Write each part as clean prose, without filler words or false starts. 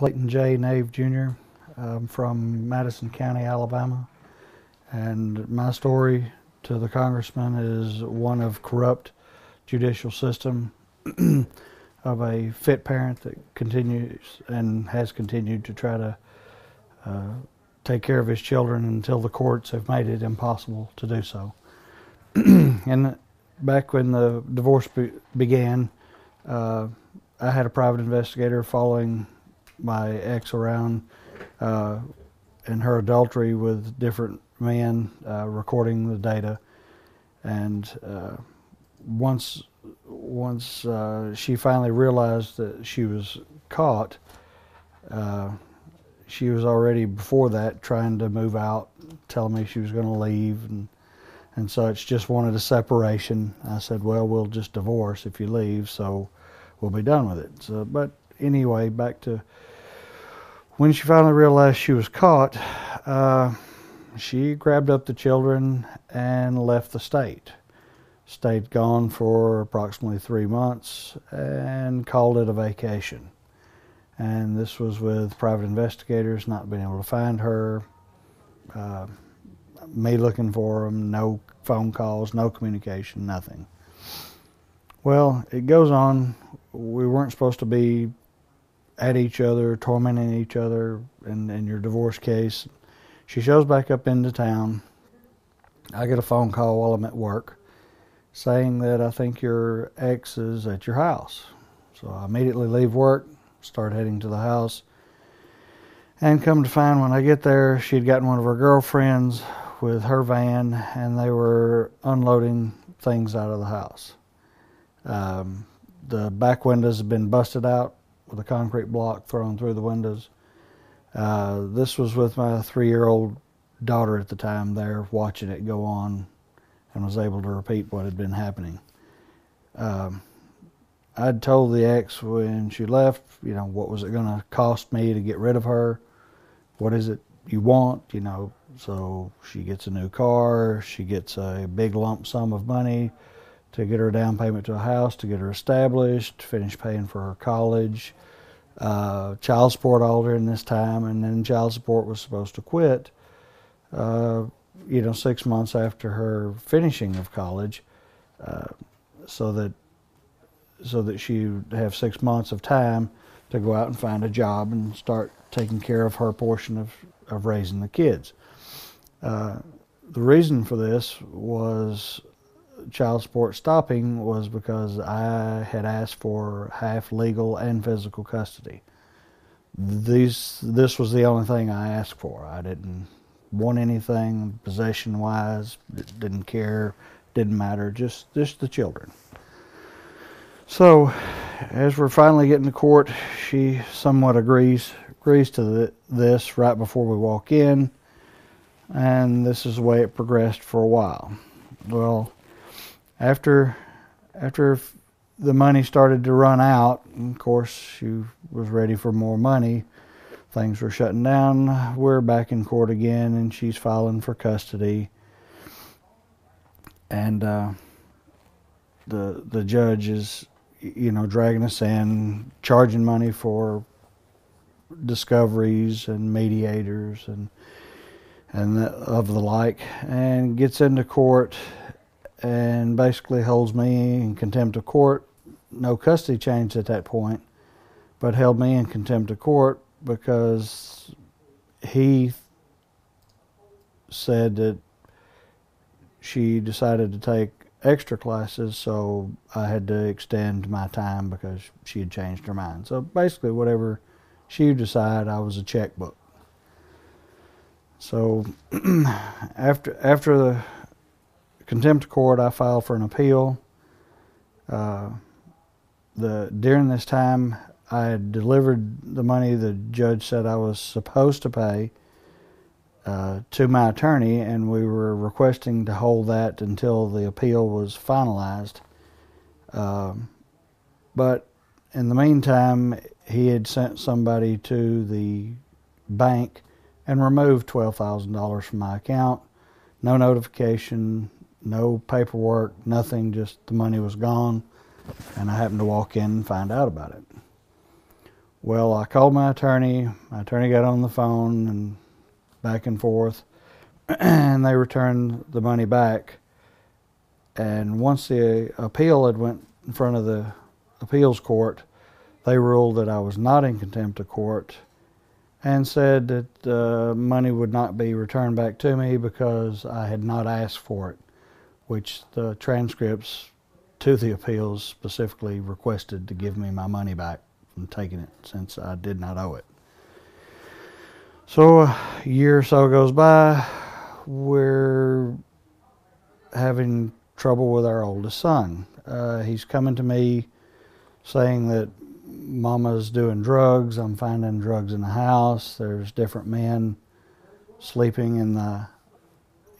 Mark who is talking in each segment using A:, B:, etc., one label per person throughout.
A: Clayton J. Nave Jr. From Madison County, Alabama. And my story to the congressman is one of corrupt judicial system, of a fit parent that continues and has continued to try to take care of his children until the courts have made it impossible to do so. And back when the divorce began, I had a private investigator following my ex around and her adultery with different men, recording the data. And once she finally realized that she was caught, she was already before that trying to move out, telling me she was going to leave and such, just wanted a separation. I said, well, we'll just divorce if you leave, so we'll be done with it. So, but anyway, back to when she finally realized she was caught, she grabbed up the children and left the state. Stayed gone for approximately 3 months and called it a vacation. And this was with private investigators not being able to find her, me looking for them, no phone calls, no communication, nothing. Well, it goes on. We weren't supposed to be at each other, tormenting each other in your divorce case. She shows back up into town. I get a phone call while I'm at work saying that I think your ex is at your house. So I immediately leave work, start heading to the house, and come to find when I get there, she'd gotten one of her girlfriends with her van, and they were unloading things out of the house. The back windows had been busted out with a concrete block thrown through the windows. This was with my 3-year-old daughter at the time there, watching it go on, and was able to repeat what had been happening. I'd told the ex when she left, what was it going to cost me to get rid of her? What is it you want? So she gets a new car, she gets a big lump sum of money to get her down payment to a house, to get her established, finish paying for her college, child support all during this time, and then child support was supposed to quit 6 months after her finishing of college, so that she would have 6 months of time to go out and find a job and start taking care of her portion of raising the kids. The reason for this was child support stopping was because I had asked for half legal and physical custody. This was the only thing I asked for. I didn't want anything possession-wise, didn't care, didn't matter, just the children. So, as we're finally getting to court, she somewhat agrees to this right before we walk in, and this is the way it progressed for a while. Well, after the money started to run out, and of course she was ready for more money, things were shutting down, we're back in court again, and she's filing for custody. And the judge is, dragging us in, charging money for discoveries and mediators and of the like, and gets into court and basically holds me in contempt of court. No custody changed at that point, but held me in contempt of court because he said that she decided to take extra classes, so I had to extend my time because she had changed her mind. So basically whatever she decided, I was a checkbook. So after the contempt of court, I filed for an appeal. During this time, I had delivered the money the judge said I was supposed to pay to my attorney, and we were requesting to hold that until the appeal was finalized. But in the meantime, he had sent somebody to the bank and removed $12,000 from my account. No notification, no paperwork, nothing, just the money was gone, and I happened to walk in and find out about it. Well, I called my attorney. My attorney got on the phone and back and forth, and they returned the money back. And once the appeal had went in front of the appeals court, they ruled that I was not in contempt of court and said that money would not be returned back to me because I had not asked for it, which the transcripts to the appeals specifically requested to give me my money back from taking it since I did not owe it. So a year or so goes by. We're having trouble with our oldest son. He's coming to me saying that Mama's doing drugs. I'm finding drugs in the house. There's different men sleeping in the,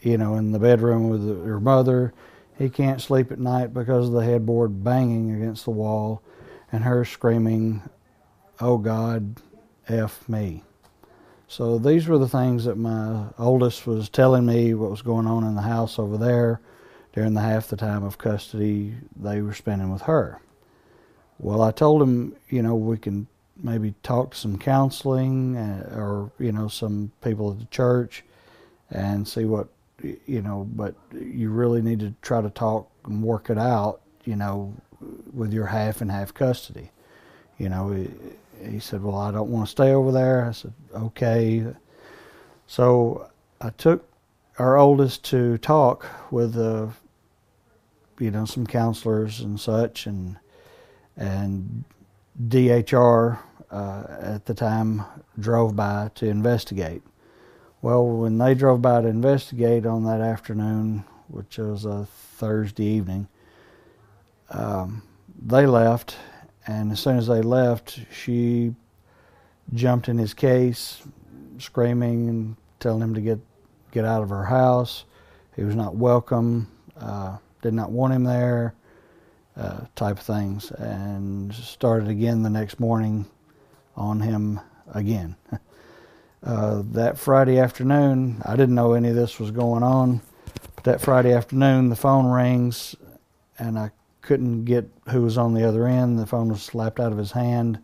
A: in the bedroom with her mother. He can't sleep at night because of the headboard banging against the wall and her screaming, "Oh God, F me." So these were the things that my oldest was telling me what was going on in the house over there during the half the time of custody they were spending with her. Well, I told him, we can maybe talk to some counseling or, some people at the church and see what, but you really need to try to talk and work it out, with your half and half custody. He said, "Well, I don't want to stay over there." I said, "Okay." So I took our oldest to talk with, some counselors and such, and DHR at the time drove by to investigate. Well, when they drove by to investigate on that afternoon, which was a Thursday evening, they left, and as soon as they left, she jumped in his case, screaming and telling him to get out of her house. He was not welcome, did not want him there, type of things, and started again the next morning on him again. That Friday afternoon, I didn't know any of this was going on, but that Friday afternoon the phone rings and I couldn't get who was on the other end. The phone was slapped out of his hand.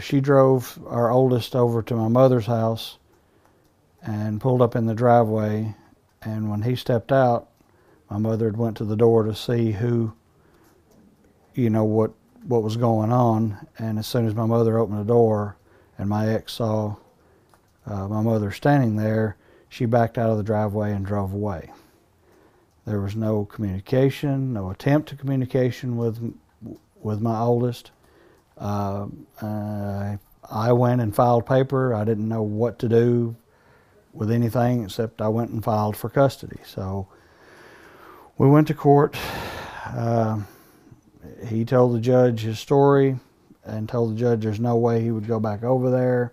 A: She drove our oldest over to my mother's house and pulled up in the driveway, and when he stepped out, my mother had went to the door to see who, what was going on, and as soon as my mother opened the door and my ex saw my mother standing there, she backed out of the driveway and drove away. There was no communication, no attempt to communication with my oldest. I went and filed paper. I didn't know what to do with anything except I went and filed for custody. So we went to court. He told the judge his story and told the judge there's no way he would go back over there.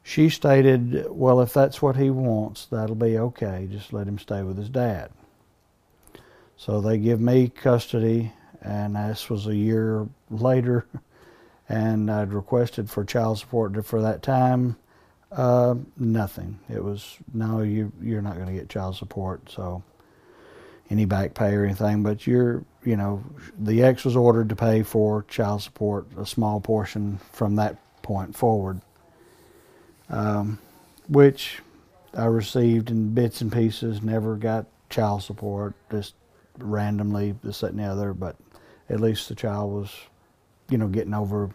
A: She stated, well, if that's what he wants, that'll be okay. Just let him stay with his dad. So they give me custody, and this was a year later, and I'd requested for child support for that time. Nothing. It was, no, you're not going to get child support, so any back pay or anything, but the ex was ordered to pay for child support, a small portion from that point forward, which I received in bits and pieces, never got child support, just randomly, this, that, and the other, but at least the child was, getting over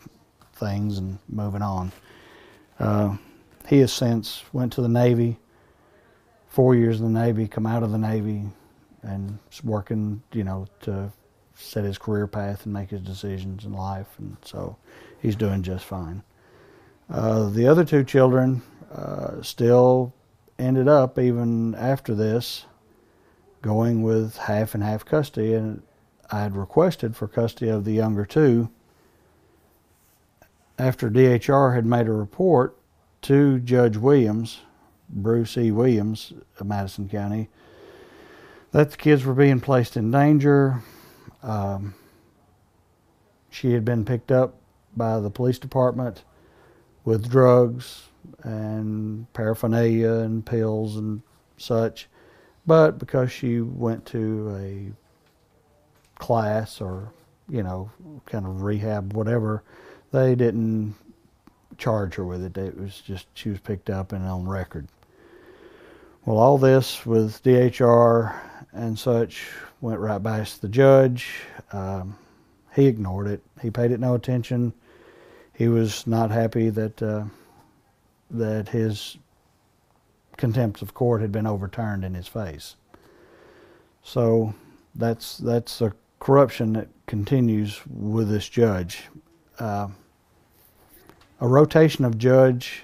A: things and moving on. He has since went to the Navy, 4 years in the Navy, come out of the Navy, and is working, to set his career path and make his decisions in life, and so he's doing just fine. The other two children still ended up, even after this, going with half and half custody, and I had requested for custody of the younger two after DHR had made a report to Judge Williams, Bruce E. Williams of Madison County, that the kids were being placed in danger. She had been picked up by the police department with drugs and paraphernalia and pills and such, but because she went to a class or, kind of rehab, whatever, They didn't charge her with it. It was just she was picked up and on record. Well, all this with DHR and such went right past the judge. He ignored it. He paid it no attention. He was not happy that that his contempt of court had been overturned in his face. So that's a corruption that continues with this judge. A rotation of judge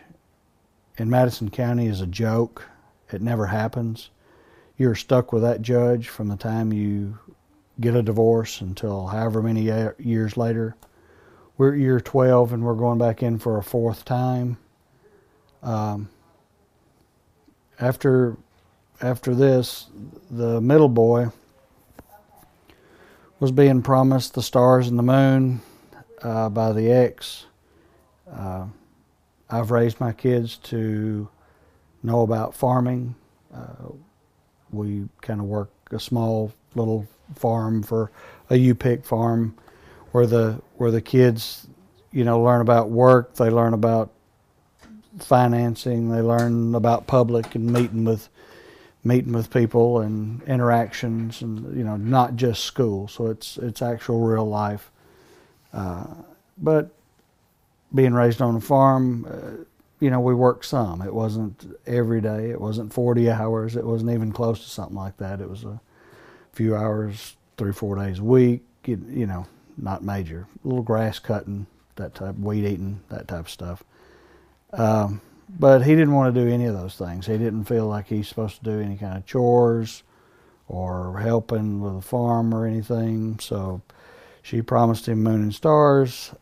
A: in Madison County is a joke. It never happens. You're stuck with that judge from the time you get a divorce until however many years later. We're at year 12 and we're going back in for a fourth time. After this, the middle boy was being promised the stars and the moon by the ex. I've raised my kids to know about farming. We kind of work a small little farm for a U-pick farm where the kids, learn about work, they learn about financing, they learn about public and meeting with people and interactions, and not just school. So it's actual real life. But being raised on a farm, we worked some. It wasn't every day. It wasn't 40 hours. It wasn't even close to something like that. It was a few hours, 3-4 days a week. Not major. A little grass cutting, that type, weed eating, that type of stuff. But he didn't want to do any of those things. He didn't feel like he's supposed to do any kind of chores or helping with the farm or anything. So she promised him moon and stars,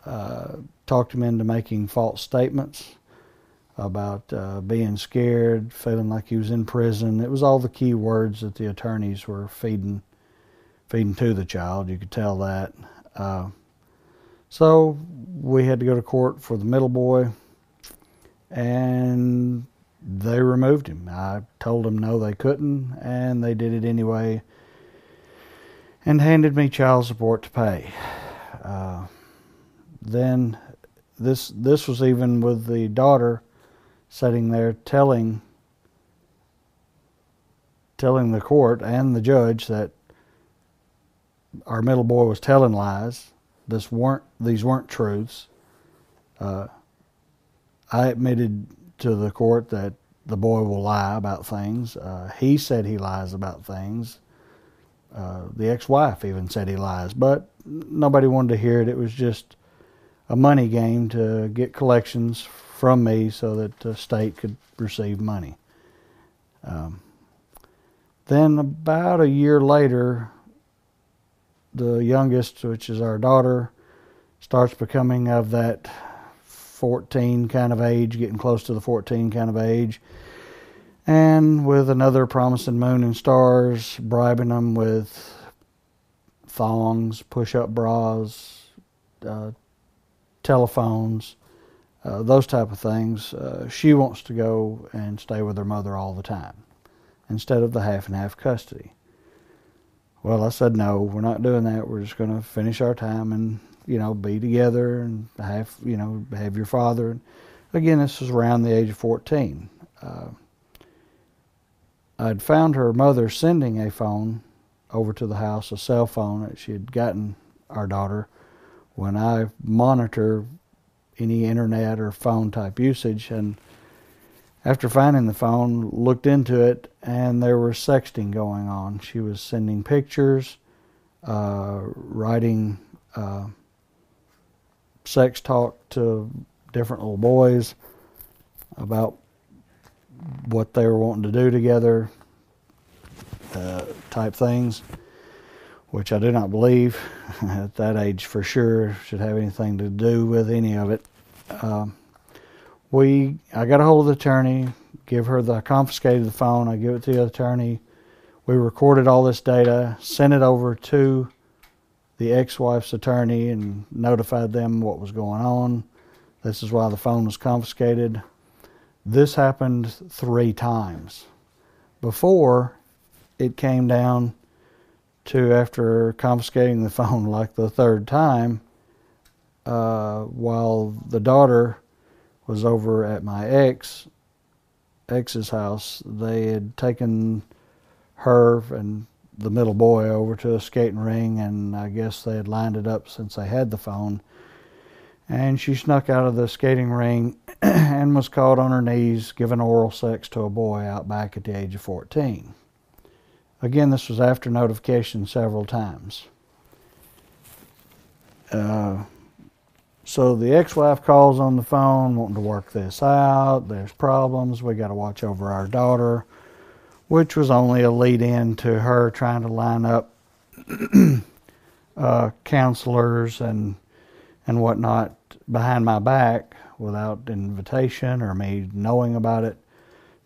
A: talked him into making false statements about being scared, feeling like he was in prison. It was all the key words that the attorneys were feeding to the child. You could tell that. So we had to go to court for the middle boy, and they removed him. I told them no, they couldn't, and they did it anyway and handed me child support to pay. Then this was even with the daughter sitting there telling the court and the judge that our middle boy was telling lies. These weren't truths. I admitted to the court that the boy will lie about things. He said he lies about things. The ex-wife even said he lies, but nobody wanted to hear it. It was just a money game to get collections from me so that the state could receive money. Then about a year later, the youngest, which is our daughter, starts becoming of that 14 kind of age, getting close to the 14 kind of age, and with another promising moon and stars, bribing them with thongs, push-up bras, telephones, those type of things. She wants to go and stay with her mother all the time instead of the half and half custody. Well, I said, no, we're not doing that. We're just going to finish our time and, be together and have your father. Again, this was around the age of 14. I'd found her mother sending a phone over to the house, a cell phone that she had gotten our daughter. When I monitor any internet or phone type usage, and after finding the phone, looked into it, and there was sexting going on. She was sending pictures, writing sex talk to different little boys about what they were wanting to do together, type things, which I do not believe at that age for sure should have anything to do with any of it. I got a hold of the attorney, I confiscated the phone, I give it to the attorney. We recorded all this data, sent it over to the ex-wife's attorney and notified them what was going on. This is why the phone was confiscated. This happened 3 times. Before, it came down to, after confiscating the phone like the 3rd time, while the daughter was over at my ex's house. They had taken her and the middle boy over to a skating ring, and I guess they had lined it up since they had the phone. And she snuck out of the skating ring and was caught on her knees giving oral sex to a boy out back at the age of 14. Again, this was after notification several times. So the ex-wife calls on the phone wanting to work this out. There's problems. We got to watch over our daughter, which was only a lead-in to her trying to line up counselors and whatnot behind my back without invitation or me knowing about it,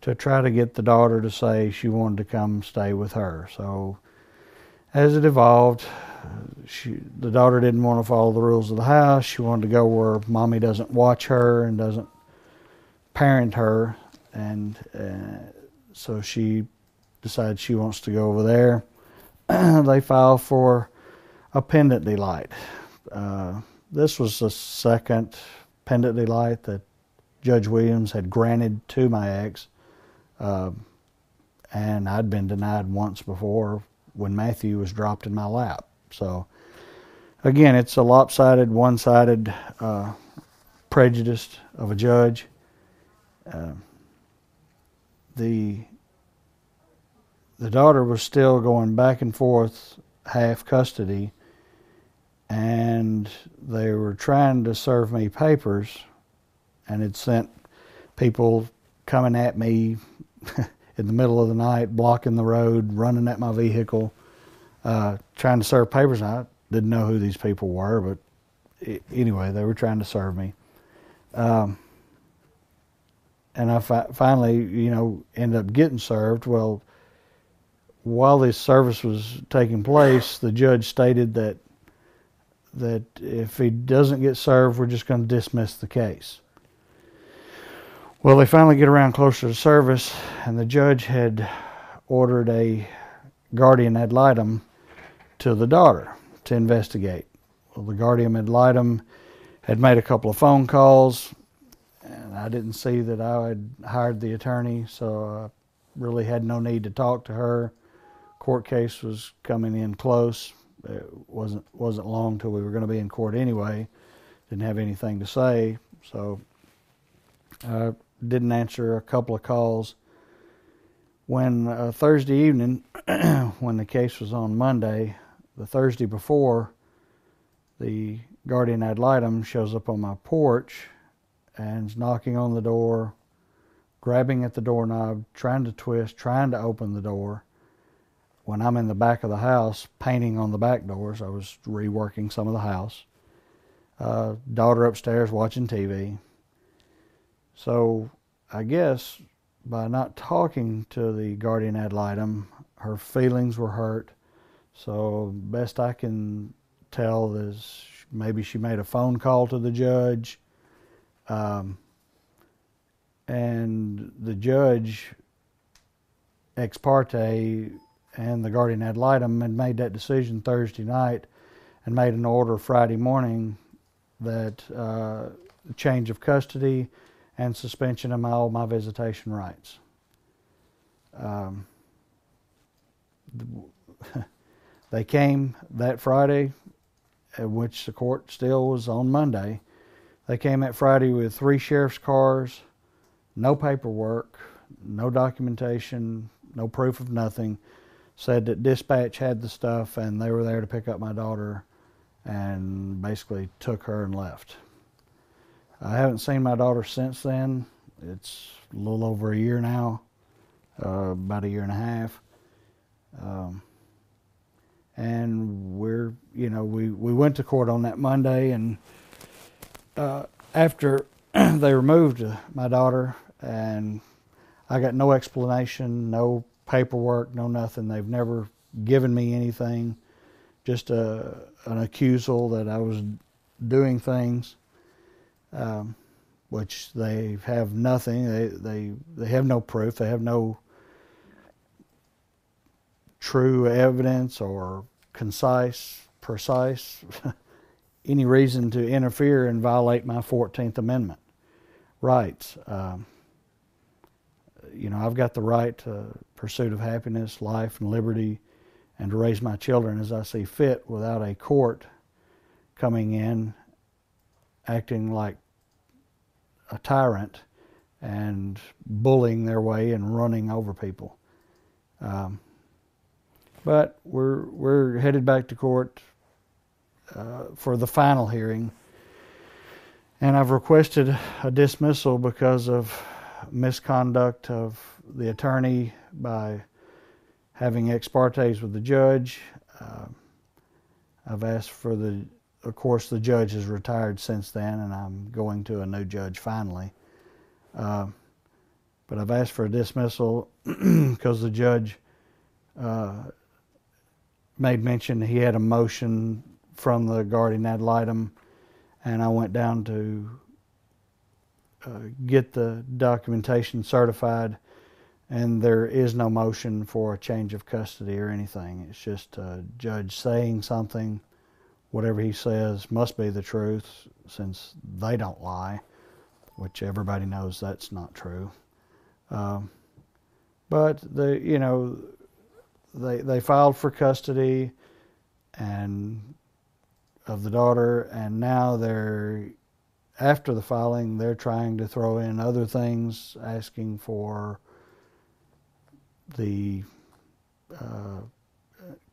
A: to try to get the daughter to say she wanted to come stay with her. So as it evolved, the daughter didn't want to follow the rules of the house. She wanted to go where mommy doesn't watch her and doesn't parent her, and so she decides she wants to go over there. They file for a pendant delight. This was the second pendant delight that Judge Williams had granted to my ex, and I'd been denied once before when Matthew was dropped in my lap. So again, it's a lopsided, one-sided prejudice of a judge. The daughter was still going back and forth half custody, and they were trying to serve me papers, and had sent people coming at me in the middle of the night, blocking the road, running at my vehicle, trying to serve papers. I didn't know who these people were, but anyway, they were trying to serve me. And I finally, ended up getting served. Well, while this service was taking place, the judge stated that if he doesn't get served, we're just going to dismiss the case. Well, they finally get around closer to service, and the judge had ordered a guardian ad litem to the daughter to investigate. Well, the guardian ad litem had made a couple of phone calls, and I didn't see that I had hired the attorney, so I really had no need to talk to her. Court case was coming in close. It wasn't long till we were going to be in court anyway. Didn't have anything to say, so I didn't answer a couple of calls. When Thursday evening, when the case was on Monday, the Thursday before, the guardian ad litem shows up on my porch and is knocking on the door, grabbing at the doorknob, trying to twist, trying to open the door. When I'm in the back of the house painting on the back doors, I was reworking some of the house. Daughter upstairs watching TV. So I guess by not talking to the guardian ad litem, her feelings were hurt. So best I can tell is maybe she made a phone call to the judge, and the judge ex parte and the guardian ad litem had made that decision Thursday night and made an order Friday morning that change of custody and suspension of all my visitation rights. They came that Friday, which the court still was on Monday. They came that Friday with 3 sheriff's cars, no paperwork, no documentation, no proof of nothing. Said that dispatch had the stuff and they were there to pick up my daughter, and basically took her and left. I haven't seen my daughter since then. It's a little over a year now, about a year and a half. And we went to court on that Monday, and after they removed my daughter, and I got no explanation, no paperwork, no nothing. They've never given me anything, just an accusal that I was doing things, which they have nothing. They have no proof. They have no true evidence or precise any reason to interfere and violate my 14th Amendment rights. I've got the right to pursuit of happiness, life, and liberty, and to raise my children as I see fit without a court coming in acting like a tyrant and bullying their way and running over people. But we're headed back to court for the final hearing, and I've requested a dismissal because of misconduct of the attorney by having ex partes with the judge. I've asked for of course the judge has retired since then, and I'm going to a new judge finally. But I've asked for a dismissal because the judge made mention he had a motion from the guardian ad litem, and I went down to get the documentation certified, and there is no motion for a change of custody or anything. It's just a judge saying something. Whatever he says must be the truth, since they don't lie, which everybody knows that's not true. But they filed for custody and of the daughter, and now after the filing, they're trying to throw in other things, asking for the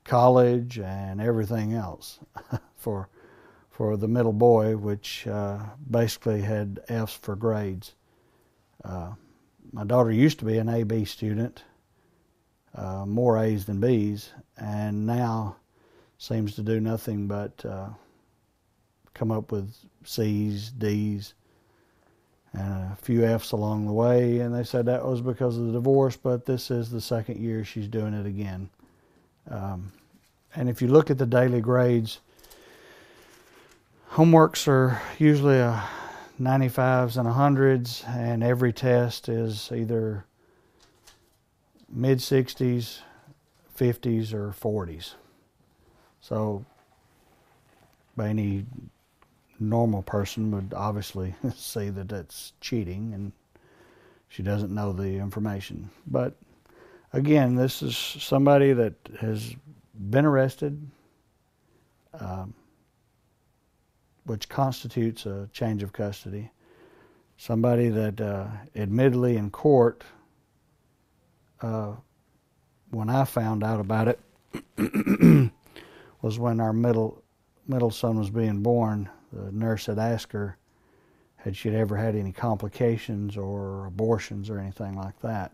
A: college and everything else for the middle boy, which basically had F's for grades. My daughter used to be an A-B student, more A's than B's, and now seems to do nothing but come up with C's, D's, and a few F's along the way, and they said that was because of the divorce, but this is the second year she's doing it again. And if you look at the daily grades, homeworks are usually 95s and 100s, and every test is either mid-60s, 50s, or 40s. So any normal person would obviously see that that's cheating, and she doesn't know the information. But again, this is somebody that has been arrested, which constitutes a change of custody. Somebody that admittedly in court, when I found out about it, was when our middle son was being born. The nurse had asked her had she ever had any complications or abortions or anything like that.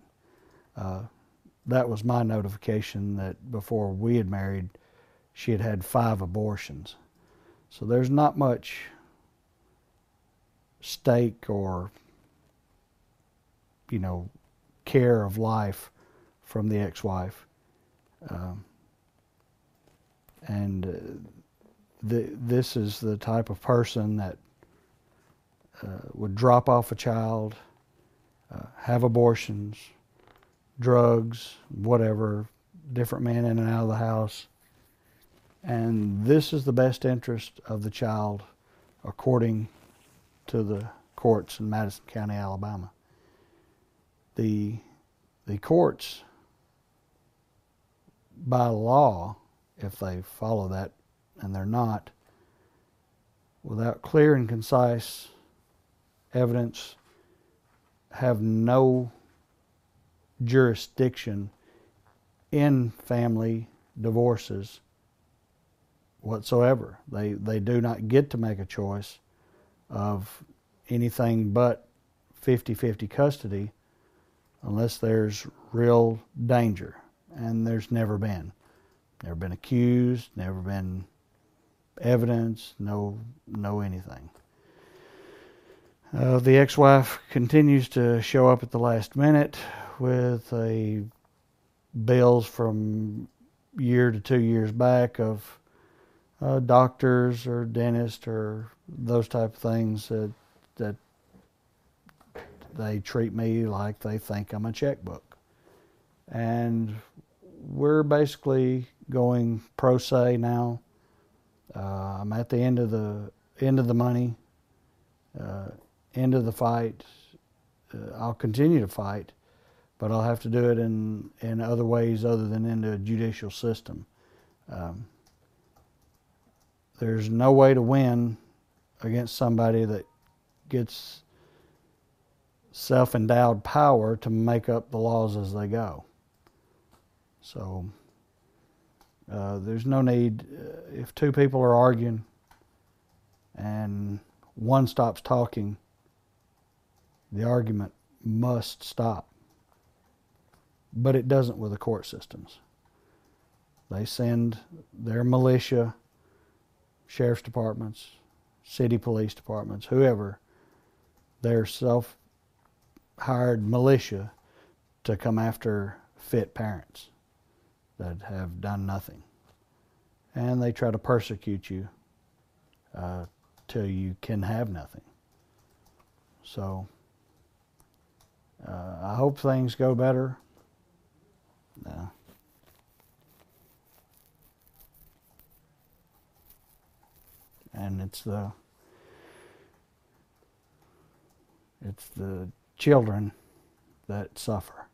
A: That was my notification that before we had married, she had had 5 abortions. So there's not much stake or, care of life from the ex-wife. This is the type of person that would drop off a child, have abortions, drugs, whatever, different men in and out of the house. And this is the best interest of the child according to the courts in Madison County, Alabama. The courts, by law, if they follow that, and they're not, without clear and concise evidence, have no jurisdiction in family divorces whatsoever. They do not get to make a choice of anything but 50-50 custody unless there's real danger, and there's never been. Never been accused, never been evidence, no anything. The ex-wife continues to show up at the last minute with bills from year to 2 years back of doctors or dentists or those type of things that they treat me like they think I'm a checkbook. And we're basically going pro se now. I'm at the end of the money, end of the fight. I'll continue to fight, but I'll have to do it in other ways other than in the judicial system. There's no way to win against somebody that gets self-endowed power to make up the laws as they go. So there's no need, if two people are arguing and one stops talking, the argument must stop. But it doesn't with the court systems. They send their militia, sheriff's departments, city police departments, whoever, their self-hired militia to come after fit parents that have done nothing. And they try to persecute you till you can have nothing. So I hope things go better. And it's the children that suffer.